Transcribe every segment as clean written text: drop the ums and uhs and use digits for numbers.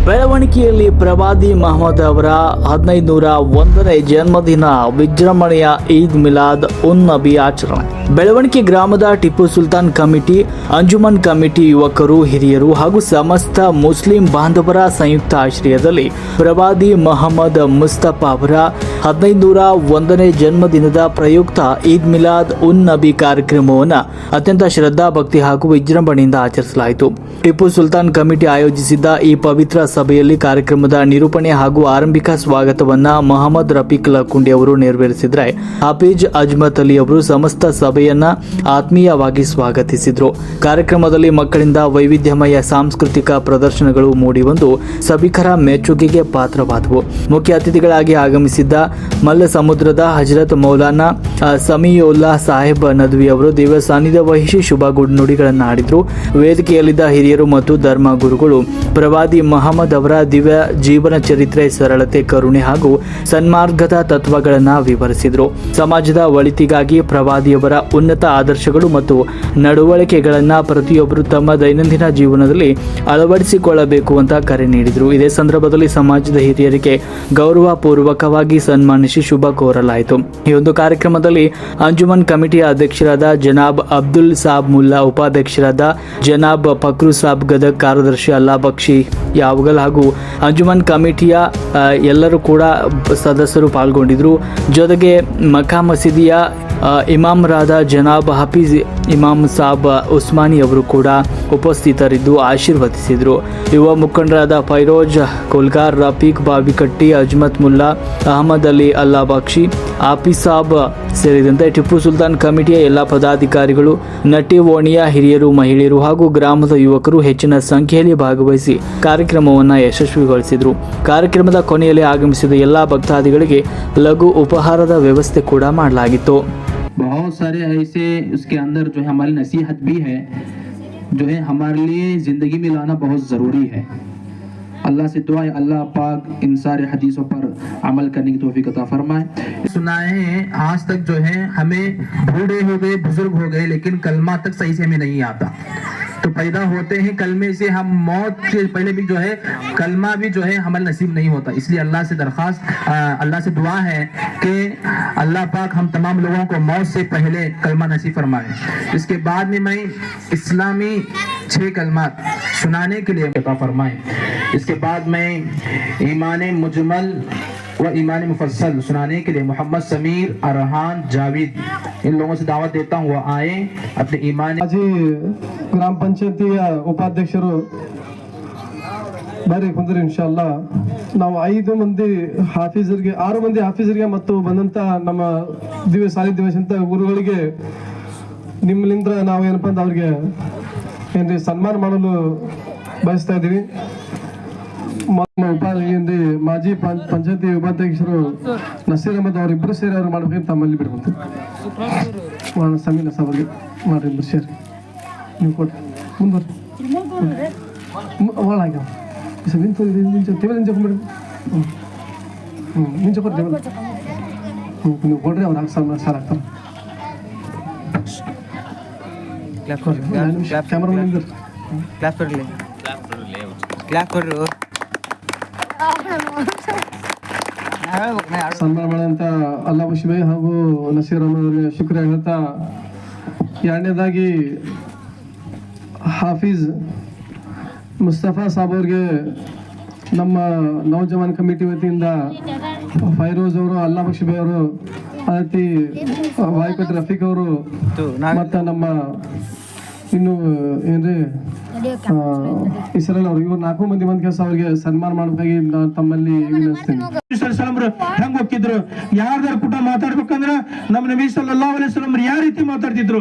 ಬೆಳವಣಿಗೆಯಲ್ಲಿ ಪ್ರವಾದಿ ಮಹಮ್ಮದ್ ಅವರ 1501ನೇ ಜನ್ಮದಿನ ವಿಜೃಂಭಣೆಯ ಈದ್ ಮಿಲಾದ್ ಉನ್ ನಬಿ ಆಚರಣೆ. ಬೆಳವಣಿಗೆ ಗ್ರಾಮದ ಟಿಪ್ಪು ಸುಲ್ತಾನ್ ಕಮಿಟಿ, ಅಂಜುಮನ್ ಕಮಿಟಿ ಯುವಕರು, ಹಿರಿಯರು ಹಾಗೂ ಸಮಸ್ತ ಮುಸ್ಲಿಂ ಬಾಂಧವರ ಸಂಯುಕ್ತ ಆಶ್ರಯದಲ್ಲಿ ಪ್ರವಾದಿ ಮಹಮ್ಮದ್ ಮುಸ್ತಫಾ ಅವರ 1501ನೇ ಜನ್ಮದಿನದ ಪ್ರಯುಕ್ತ ಈದ್ ಮಿಲಾದ್ ಉನ್ ನಬಿ ಕಾರ್ಯಕ್ರಮವನ್ನು ಅತ್ಯಂತ ಶ್ರದ್ಧಾ ಭಕ್ತಿ ಹಾಗೂ ವಿಜೃಂಭಣೆಯಿಂದ ಆಚರಿಸಲಾಯಿತು. ಟಿಪ್ಪು ಸುಲ್ತಾನ್ ಕಮಿಟಿ ಆಯೋಜಿಸಿದ್ದ ಈ ಪವಿತ್ರ ಸಭೆಯಲ್ಲಿ ಕಾರ್ಯಕ್ರಮದ ನಿರೂಪಣೆ ಹಾಗೂ ಆರಂಭಿಕ ಸ್ವಾಗತವನ್ನ ಮೊಹಮ್ಮದ್ ರಫೀಕ್ ಲಕ್ಕುಂಡಿ ಅವರು ನೆರವೇರಿಸಿದರೆ, ಹಾಫೀಜ್ ಅಜ್ಮತ್ ಅಲಿ ಅವರು ಸಮಸ್ತ ಸಭೆಯನ್ನ ಆತ್ಮೀಯವಾಗಿ ಸ್ವಾಗತಿಸಿದರು. ಕಾರ್ಯಕ್ರಮದಲ್ಲಿ ಮಕ್ಕಳಿಂದ ವೈವಿಧ್ಯಮಯ ಸಾಂಸ್ಕೃತಿಕ ಪ್ರದರ್ಶನಗಳು ಮೂಡಿಬಂದು ಸಭಿಕರ ಮೆಚ್ಚುಗೆಗೆ ಪಾತ್ರವಾದವು. ಮುಖ್ಯ ಅತಿಥಿಗಳಾಗಿ ಆಗಮಿಸಿದ್ದ ಮಲ್ಲ ಸಮುದ್ರದ ಹಜರತ್ ಮೌಲಾನಾ ಸಮೀಯುಲ್ಲಾ ಸಾಹೇಬ್ ನದ್ವಿ ಅವರು ದಿವ್ಯ ಸಾನ್ನಿಧ್ಯ ವಹಿಸಿ ಶುಭ ನುಡಿಗಳನ್ನು ಆಡಿದರು. ವೇದಿಕೆಯಲ್ಲಿದ್ದ ಹಿರಿಯರು ಮತ್ತು ಧರ್ಮ ಗುರುಗಳು ಪ್ರವಾದಿ ಮಹಮ್ಮದ್ ಅವರ ದಿವ್ಯ ಜೀವನ ಚರಿತ್ರೆ, ಸರಳತೆ, ಕರುಣೆ ಹಾಗೂ ಸನ್ಮಾರ್ಗದ ತತ್ವಗಳನ್ನು ವಿವರಿಸಿದರು. ಸಮಾಜದ ಒಳಿತಿಗಾಗಿ ಪ್ರವಾದಿಯವರ ಉನ್ನತ ಆದರ್ಶಗಳು ಮತ್ತು ನಡವಳಿಕೆಗಳನ್ನು ಪ್ರತಿಯೊಬ್ಬರು ತಮ್ಮ ದೈನಂದಿನ ಜೀವನದಲ್ಲಿ ಅಳವಡಿಸಿಕೊಳ್ಳಬೇಕು ಅಂತ ಕರೆ ನೀಡಿದರು. ಇದೇ ಸಂದರ್ಭದಲ್ಲಿ ಸಮಾಜದ ಹಿರಿಯರಿಗೆ ಗೌರವಪೂರ್ವಕವಾಗಿ ಸನ್ಮಾನಿಸಿ ಶುಭ ಕೋರಲಾಯಿತು. ಈ ಒಂದು ಕಾರ್ಯಕ್ರಮದಲ್ಲಿ ಅಂಜುಮನ್ ಕಮಿಟಿಯ ಅಧ್ಯಕ್ಷರಾದ ಜನಾಬ್ ಅಬ್ದುಲ್ ಸಾಬ್ ಮುಲ್ಲಾ, ಉಪಾಧ್ಯಕ್ಷರಾದ ಜನಾಬ್ ಫಕ್ರು ಸಾಬ್ ಗದಗ್, ಕಾರ್ಯದರ್ಶಿ ಅಲ್ಲಾ ಬಕ್ಷಿ ಯಾವಗಲ್ ಹಾಗೂ ಅಂಜುಮನ್ ಕಮಿಟಿಯ ಎಲ್ಲರೂ ಕೂಡ ಸದಸ್ಯರು ಪಾಲ್ಗೊಂಡಿದ್ದರು. ಜೊತೆಗೆ ಮಕ್ಕಾ ಮಸೀದಿಯ ಇಮಾಮರಾದ ಜನಾಬ್ ಹಫೀಜ್ ಇಮಾಮ್ ಸಾಬ್ ಉಸ್ಮಾನಿ ಅವರು ಕೂಡ ಉಪಸ್ಥಿತರಿದ್ದು ಆಶೀರ್ವದಿಸಿದರು. ಯುವ ಮುಖಂಡರಾದ ಫೈರೋಜ್ ಕೋಲ್ಗಾರ್, ರಫೀಕ್ ಬಾವಿಕಟ್ಟಿ, ಅಜ್ಮತ್ ಮುಲ್ಲಾ, ಅಹಮದ್ ಅಲಿ ಅಲ್ಲಾ ಬಕ್ಷಿ, ಆಫೀಸ್ ಸಾಬ್ ಸೇರಿದಂತೆ ಟಿಪ್ಪು ಸುಲ್ತಾನ್ ಕಮಿಟಿಯ ಎಲ್ಲ ಪದಾಧಿಕಾರಿಗಳು, ನಟಿ ಓಣಿಯ ಹಿರಿಯರು, ಮಹಿಳೆಯರು ಹಾಗೂ ಗ್ರಾಮದ ಯುವಕರು ಹೆಚ್ಚಿನ ಸಂಖ್ಯೆಯಲ್ಲಿ ಭಾಗವಹಿಸಿ ಕಾರ್ಯಕ್ರಮವನ್ನು ಯಶಸ್ವಿಗೊಳಿಸಿದರು. ಕಾರ್ಯಕ್ರಮದ ಕೊನೆಯಲ್ಲಿ ಆಗಮಿಸಿದ ಎಲ್ಲ ಭಕ್ತಾದಿಗಳಿಗೆ ಲಘು ಉಪಹಾರದ ವ್ಯವಸ್ಥೆ ಕೂಡ ಮಾಡಲಾಗಿತ್ತು. बहुत सारे ऐसे उसके अंदर जो है हमारी नसीहत भी है, जो है हमारे लिए जिंदगी में लाना बहुत ज़रूरी है. अल्लाह से दुआ है अल्लाह पाक इन सारे हदीसों पर अमल करने की तौफीक अता फरमाए. सुनाए हैं आज तक जो है हमें बूढ़े हो गए, बुजुर्ग हो गए, लेकिन कलमा तक सही से हमें नहीं आता. तो पैदा होते हैं कलमे से, हम मौत से पहले भी जो है कलमा भी जो है हमारे नसीब नहीं होता. इसलिए अल्लाह से दरख्वास्त, अल्लाह से दुआ है कि अल्लाह पाक हम तमाम लोगों को मौत से पहले कलमा नसीब फरमाए. इसके बाद में मैं इस्लामी 6 कलमात सुनाने के लिए अता फरमाए. इसके बाद मैं ईमान मुजमल व ईमान मुफस्सल सुनाने के लिए मोहम्मद समीर, अरहान, जावेद इन लोगों से दावत देता हूँ, वो आए अपने ईमान. ಮಾಜಿ ಗ್ರಾಮ ಪಂಚಾಯತಿಯ ಉಪಾಧ್ಯಕ್ಷರು ಬಾರಿ ಕುಂದ್ರಿ ಇನ್ಶಾಲ್ಲಾ. ನಾವು 6 ಮಂದಿ ಹಾಫೀಸರಿಗೆ ಮತ್ತು ಬಂದಂತ ನಮ್ಮ ದಿವ್ಯ ಸಾನ್ನಿಧ್ಯವಹಿಸಿದಂತ ಗುರುಗಳಿಗೆ ನಿಮ್ಮಲಿಂದ ನಾವು ಏನಪ್ಪಾ ಅಂತ ಅವ್ರಿಗೆ ಏನ್ರಿ ಸನ್ಮಾನ ಮಾಡಲು ಬಯಸ್ತಾ ಇದ್ದೀವಿ. ಮಾಜಿ ಪಂಚಾಯತಿ ಉಪಾಧ್ಯಕ್ಷರು ನಸೀರ್ ಅಹಮದ್ ಅವರಿಬ್ಬರು ಸೇರಿ ಅವ್ರು ಮಾಡ್ಬೇಕಂತ ತಮ್ಮಲ್ಲಿ ಬಿಡ್ಬೋದು. ಸಮೀನ ಸಾಬ್ರಿಗೆ ಮಾಡ್ರಿ, ಇಬ್ಬರು ಸೇರಿ ನೀವು ಕೊಟ್ಟು ಮುಂದುವರಿ ಒಳಗೆ ನಿಂಚೆ ಕೊಡ್ರಿ ನೀವು ಕೊಡ್ರಿ ಅವ್ರು ಹಾಕಿ ಸಾರ್ ಆಗ್ತಾರೆ. ಕ್ಯಾಮ್ರಾ ಸನ್ಮಾನ ಮಾಡಂತ ಅಲ್ಲಾ ಬಕ್ಷಿ ಭಾಯಿ ಹಾಗೂ ನಸೀರ್ ಅಹಮದ್ ಅವರಿಗೆ ಶುಕ್ರಿಯ ಹೇಳ್ತಾ, ಎರಡನೇದಾಗಿ ಹಾಫೀಜ್ ಮುಸ್ತಫಾ ಸಾಬ್ ಅವ್ರಿಗೆ ನಮ್ಮ ನೌಜವಾನ್ ಕಮಿಟಿ ವತಿಯಿಂದ ಫೈರೋಜ್ ಅವರು, ಅಲ್ಲಾ ಬಕ್ಷಿ ಭಾಯಿ ಅವರು, ಅತಿ ವಾಯ್ಕಟ್ ರಫೀಕ್ ಅವರು ಮತ್ತು ನಮ್ಮ ಇನ್ನು ಏನ್ರಿ ಇಸ್ರೇಲ್ ಅವರು, ಇವ್ರು 4 ಮಂದಿ ಕೆಲಸ ಅವ್ರಿಗೆ ಸನ್ಮಾನ ಮಾಡಬೇಕಾಗಿ ನಾನು ತಮ್ಮಲ್ಲಿ ವಿನಂತಿಸ್ತೀನಿ. ಹೆಂಗ್ ಹೋಗ್ತಿದ್ರು, ಯಾರ್ದಾರ ಕೂಟ ಮಾತಾಡ್ಬೇಕಂದ್ರ ನಮ್ಮ ನಬಿ ಸಲ್ಲಲ್ಲಾಹು ಅಲೈಹಿ ವಸಲ್ಲಂ ಯಾವ ರೀತಿ ಮಾತಾಡ್ತಿದ್ರು,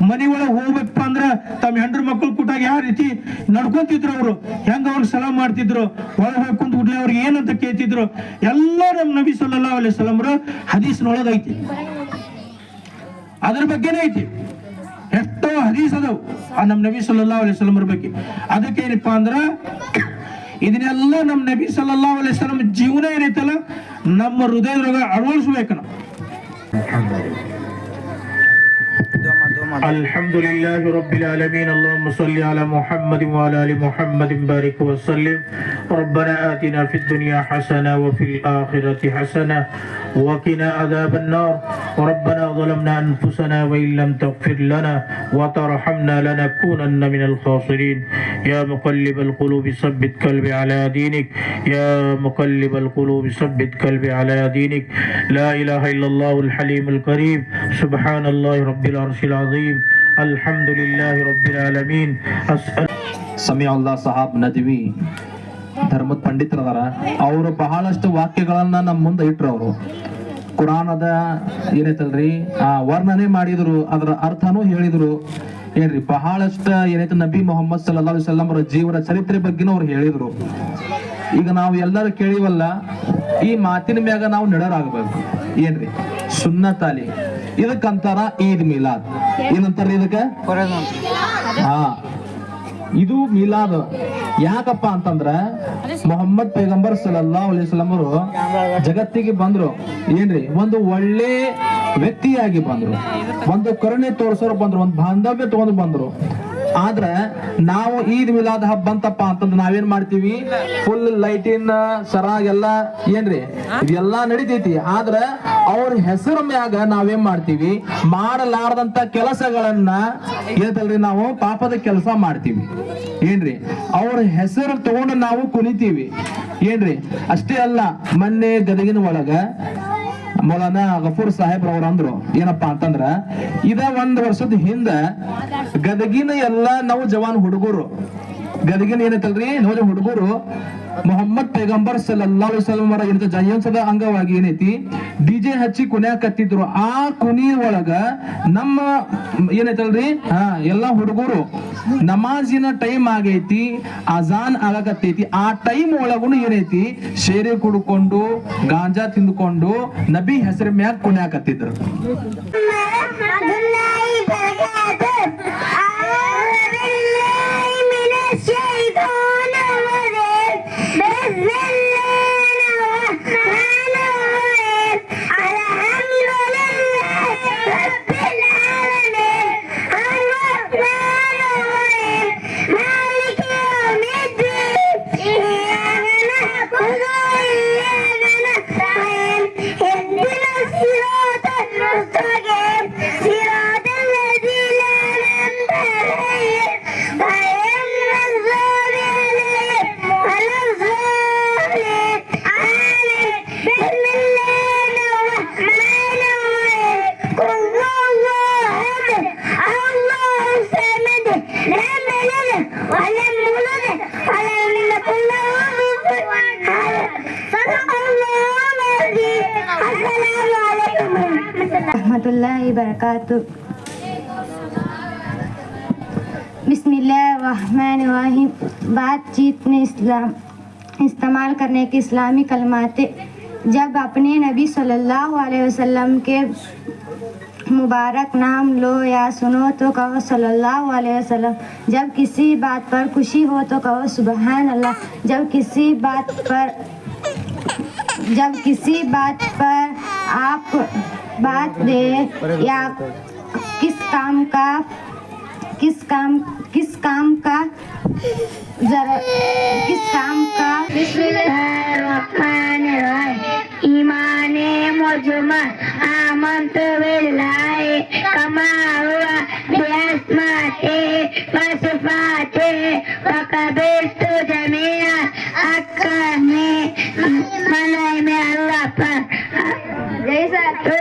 ಮನಿ ಒಳಗೆ ಹೋಗ್ಬೇಕಪ್ಪ ಅಂದ್ರ ತಮ್ಮ ಹೆಂಡ್ರ ಮಕ್ಕಳು ಕೂಟಾಗ ಯಾವ ರೀತಿ ನಡ್ಕೊಂತಿದ್ರು, ಅವರು ಹೆಂಗ ಅವ್ರಿಗೆ ಸಲಾಮ್ ಮಾಡ್ತಿದ್ರು, ಒಳಗೆ ಹೋಗಿ ಕುಂತ ಕೂಡಲೇ ಅವ್ರಿಗೆ ಏನಂತ ಕೇಳ್ತಿದ್ರು, ಎಲ್ಲ ನಮ್ಮ ನಬಿ ಸಲ್ಲಲ್ಲಾಹು ಅಲೈಹಿ ವಸಲ್ಲಂ ಹದೀಸ್ನೊಳಗ ಐತಿ. ಅದ್ರ ಬಗ್ಗೆನೇ ಐತಿ, ಎಷ್ಟೋ ಹದೀಸ್ ಅದಾವ ನಮ್ಮ ನಬಿ ಸಲ್ಲಲ್ಲಾಹು ಅಲೈಹಿ ವಸಲ್ಲಂ ಬಗ್ಗೆ. ಅದಕ್ಕೆ ಏನಪ್ಪಾ ಅಂದ್ರ ಇದನ್ನೆಲ್ಲ ನಮ್ಮ ನಬಿ ಸಲ್ಲಲ್ಲಾಹು ಅಲೈಹಿ ವಸಲ್ಲಂ ಜೀವನ ಏನೈತಲ್ಲ ನಮ್ಮ ಹೃದಯದೊಳಗ ಅಳವಡಿಸ್ಬೇಕು ನಾವು. الحمد لله رب العالمين اللهم صل على محمد وعلى ال محمد بارك وسلم ربنا آتنا في الدنيا حسنة وفي الآخرة حسنة وقنا عذاب النار ربنا ظلمنا أنفسنا وإن لم تغفر لنا وترحمنا لنكونن من الخاسرين يا مقلب القلوب ثبت قلبي على دينك يا مقلب القلوب ثبت قلبي على دينك لا إله إلا الله الحليم الكريم سبحان الله رب العرش العظيم الحمد لله رب العالمين أسأل ಸಮೀಉಲ್ಲಾ ಸಾಹಬ್ ನದ್ವಿ ಧರ್ಮದ ಪಂಡಿತರದಾರ. ಅವರು ಬಹಳಷ್ಟು ವಾಕ್ಯಗಳನ್ನ ನಮ್ಮ ಮುಂದೆ ಇಟ್ರು. ಅವರು ಕುರಾನದ ಏನೈತಲ್ರಿ ಆ ವರ್ಣನೆ ಮಾಡಿದ್ರು, ಅದರ ಅರ್ಥನೂ ಹೇಳಿದ್ರು. ಏನ್ರಿ ಬಹಳಷ್ಟ ಏನೈತೆ ನಬಿ ಮೊಹಮ್ಮದ್ ಸಲ್ಲಲ್ಲಾಹು ಅಲೈಹಿ ವಸಲ್ಲಂ ಅವರ ಜೀವನ ಚರಿತ್ರೆ ಬಗ್ಗೆನೂ ಅವ್ರು ಹೇಳಿದ್ರು. ಈಗ ನಾವು ಎಲ್ಲರೂ ಕೇಳಿವಲ್ಲ, ಈ ಮಾತಿನ ಮ್ಯಾಗ ನಾವು ನಡೆರಾಗಬೇಕು. ಏನ್ರಿ ಸುನ್ನತ್ ಅಲಿ, ಇದಕ್ಕಂತಾರ ಈದ್ ಮಿಲಾದ್. ಏನಂತಾರ ಇದಕ್ಕ? ಹಾ, ಇದು ಮಿಲಾದ್. ಯಾಕಪ್ಪ ಅಂತಂದ್ರ ಮೊಹಮ್ಮದ್ ಪೈಗಂಬರ್ ಸಲ್ಲಲ್ಲಾಹು ಅಲೈಹಿ ವಸಲ್ಲಂ ಅವರು ಜಗತ್ತಿಗೆ ಬಂದ್ರು. ಏನ್ರಿ ಒಂದು ಒಳ್ಳೆ ವ್ಯಕ್ತಿಯಾಗಿ ಬಂದ್ರು, ಒಂದು ಕರುಣೆ ತೋರಿಸೋರು ಬಂದ್ರು, ಒಂದು ಬಾಂಧವ್ಯ ತಗೊಂಡು ಬಂದ್ರು. ಆದ್ರ ನಾವು ಈದ್ ಮಿಲಾದ್ ಹಬ್ಬ ಬಂತಪ್ಪ ಅಂತಂದ್ರೆ ನಾವೇನ್ ಮಾಡ್ತೀವಿ? ಫುಲ್ ಲೈಟಿನ ಸರ ಎಲ್ಲ ಏನ್ರಿ ಇದೆಲ್ಲಾ ನಡಿತೈತಿ. ಆದ್ರ ಅವ್ರ ಹೆಸರ ಮ್ಯಾಗ ನಾವೇನ್ ಮಾಡ್ತೀವಿ? ಮಾಡಲಾರದಂತ ಕೆಲಸಗಳನ್ನ ಏನಲ್ರಿ ನಾವು ಪಾಪದ ಕೆಲಸ ಮಾಡ್ತೀವಿ. ಏನ್ರಿ ಅವ್ರ ಹೆಸರು ತಗೊಂಡು ನಾವು ಕುಣಿತೀವಿ. ಏನ್ರಿ ಅಷ್ಟೇ ಅಲ್ಲ, ಮೊನ್ನೆ ಗದಗಿನ ಒಳಗ ಮೌಲಾನಾ ಗಫೂರ್ ಸಾಹೇಬ್ ಅವ್ರು ಅಂದ್ರು ಏನಪ್ಪಾ ಅಂತಂದ್ರ, ಇದ 1 ವರ್ಷದ ಹಿಂದ ಗದಗಿನ ಎಲ್ಲ ನಾವು ಜವಾನ್ ಹುಡುಗರು, ಗದಗಿನ ಏನೈತಲ್ರಿ ನಾವು ಹುಡುಗರು ಮೊಹಮ್ಮದ್ ಪೈಗಂಬರ್ ಸಲ್ಲಲ್ಲಾಹು ಅಲೈಹಿ ವಸಲ್ಲಂ ಅವರ ಜಯಂತ್ಸದ ಅಂಗವಾಗಿ ಏನೈತಿ ಡಿಜೆ ಹಚ್ಚಿ ಕುಣಿಯಾಕತ್ತಿದ್ರು. ಆ ಕುಣಿ ಒಳಗ ನಮ್ಮ ಏನೈತಲ್ರಿ ಎಲ್ಲಾ ಹುಡುಗರು ನಮಾಜಿನ ಟೈಮ್ ಆಗೈತಿ, ಅಜಾನ್ ಆಗಕತ್ತೈತಿ. ಆ ಟೈಮ್ ಒಳಗೂ ಏನೈತಿ ಶೇರೆ ಕುಡ್ಕೊಂಡು ಗಾಂಜಾ ತಿಂದುಕೊಂಡು ನಬಿ ಹೆಸರ ಮ್ಯಾಗ ಕುಣಿಯಾಕತ್ತಿದ್ರು. रहमतुल्लाहि बरकातुहू। बिस्मिल्लाहिर्रहमानिर्रहीम। बातचीत में इस्तेमाल करने की इस्लामी कलमातें। जब अपने नबी सल्लल्लाहु अलैहि वसल्लम के मुबारक नाम लो या सुनो तो कहो सल्लल्लाहु अलैहि वसल्लम। जब किसी बात पर खुशी हो तो कहो सुबहान अल्लाह। जब किसी बात पर आप बात दे या किस काम का बिस्मिल्लाहिर्रहमानिर्रहीम। ईमाने मुजमा आमंतु बिल्लाहि कमा हुआ बिअस्माते व सिफाते व कबिलतु जमीअ अक्कामे मनाई में अल्लाह पर जैसा तो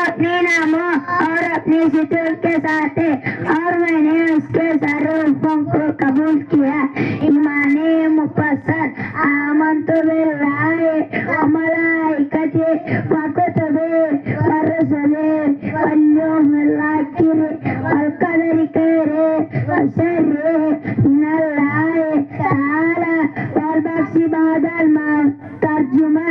अपने नामों और अपनी सिफातों के साथ है और मैंने उसके रूपों को कबूल किया। ईमाने मुफस्सल आमंतु बिल्लाहि व मलाइकतिहि व कुतुबिहि व रुसुलिहि वल यौमिल आखिर वल क़दरि खैरिहि व शर्रिहि मिनल्लाहि तआला वल बख्शि बादल मौत। तर्जुमा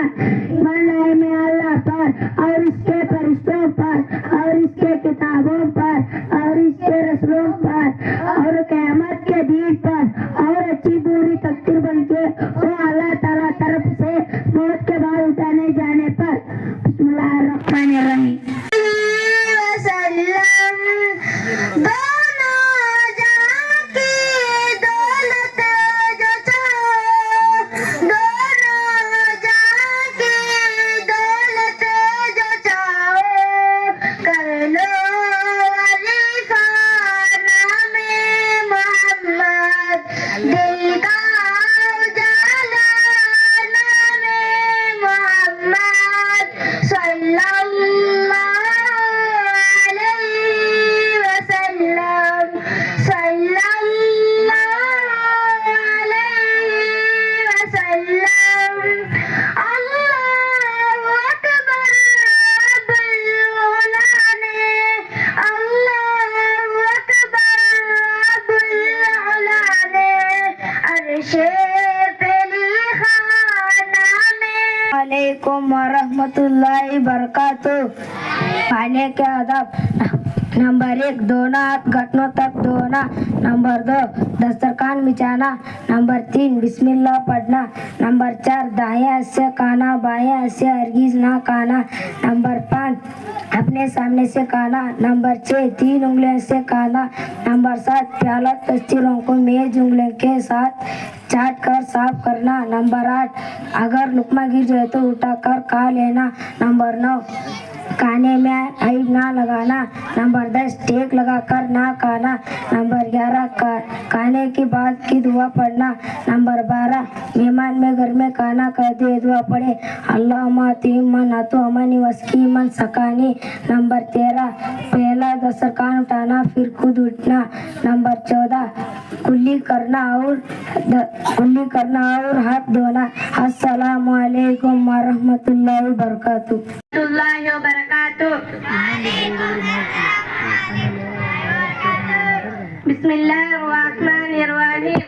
मनाई में अल्लाह पर और इसके फरिश्तों पर और इसके किताबों पर और इसके रसूलों पर और क़यामत के दिन पर और अच्छी बुरी तकदीर बनके वो अल्लाह ताला तरफ से मौत के बाद उठाने जाने पर। बिस्मिल्लाहिर्रहमानिर्रहीम। रहमतुल्लाहि बरकातुह। खाने के आदाब। नंबर 1, दोनों हाथ घुटनों तक धोना। नंबर 2, दस्तरखान बिछाना। नंबर 3, बिस्मिल्लाह पढ़ना। नंबर 4, दाएं हाथ से खाना, बाएं हाथ से हरगिज ना खाना। नंबर 5, अपने सामने से खाना। नंबर 6, 3 उंगलियों से खाना। नंबर 7, प्याला तस्तीरों को मेज उंगलियों के साथ चाट कर साफ करना। नंबर 8, अगर लुकमा गिर जाए तो उठाकर खा लेना। नंबर 9, खाने में ऐब ना लगाना। नंबर 10, टेक लगाकर ना खाना। नंबर 11, खाने के बाद की दुआ पढ़ना। नंबर 12, मेहमान में घर में खाना खाते दुआ पढ़े, अल्लाहुम्मा अतिम्मन अतु अमनी वस्की मन सकानी। नंबर 13, पहला दस्तरखान उठाना फिर खुद उठना। नंबर 14, कुल्ली करना और हाथ धोना। अस्सलामु अलैकुम व रहमतुल्लाहि व बरकातुहू। बिस्मिल्लाहिर्रहमानिर्रहीम।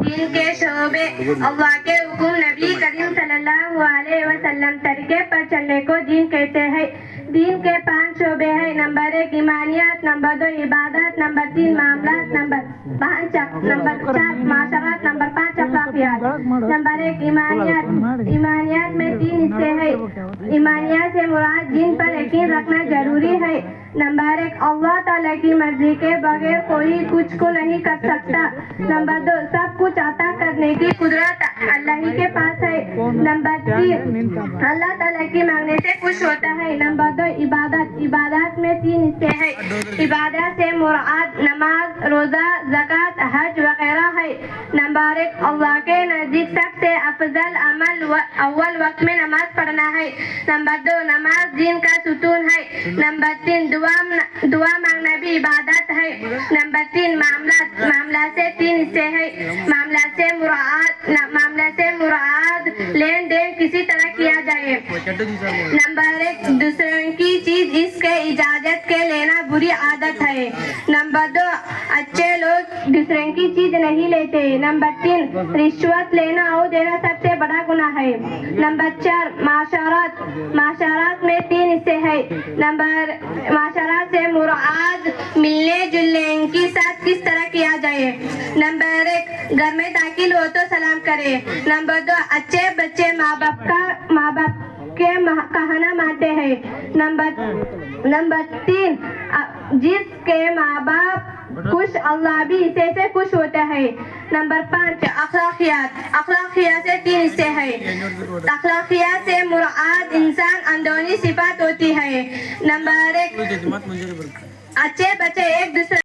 दीन के शोबे। अल्लाह के हुक्म, नबी करीम सल्लल्लाहु अलैहि वसल्लम तरीके पर चलने को दीन कहते हैं। दीन के 5 शोबे हैं। नंबर 1, ईमानियात। नंबर 2, इबादत। नंबर 3, मामलात। नंबर 4, माशरात। नंबर 5, अखलाकियात। नंबर 1, ईमानियात। ईमानियात में 3 हिस्से हैं। ईमानियात से मुराद दीन पर यकीन रखना जरूरी है। नंबर 1, अल्लाह ताला की मर्जी के बगैर कोई कुछ को नहीं कर सकता। नंबर 2, सब कुछ अता करने की कुदरत अल्लाह ही के पास है। नंबर 3, अल्लाह ताला की मांगने से खुश होता है। नंबर 2, इबादत। इबादत में 3 हिस्से हैं। इबादत से मुराद नमाज, रोजा, ज़कात, हज वगैरह है। नंबर 1, अल्लाह के नजदीक सबसे अफजल अमल अव्वल वक्त में नमाज पढ़ना है। नंबर 2, नमाज दीन का सुतून है। नंबर 3, दुआ मांगना भी इबादत है। नंबर 3, मामला से 3 हिस्से हैं। मामला से मुराद लेन देन किसी तरह किया जाए। नंबर 1, दूसरों की चीज इसके इजाजत के लेना बुरी आदत है। नंबर 2, अच्छे लोग दूसरों की चीज नहीं लेते। नंबर 3, रिश्वत लेना और देना सबसे बड़ा गुनाह है। नंबर 4, माशरात में 3 हिस्से हैं। माशरात से मुराद मिलने जुलने के साथ किस तरह किया जाए। नंबर 1, घर में दाखिल हो तो सलाम करे। नंबर 2, अच्छे बच्चे माँ बाप के कहना मानते हैं। नंबर 3, जिसके माँ बाप खुश, अल्लाह भी इसे से खुश होता है। नंबर 5, अखलाकियात से 3 हिस्से हैं। अखलाकियात से मुराद इंसान अंदरूनी सिफात होती है। नंबर 1, अच्छे बच्चे एक दूसरे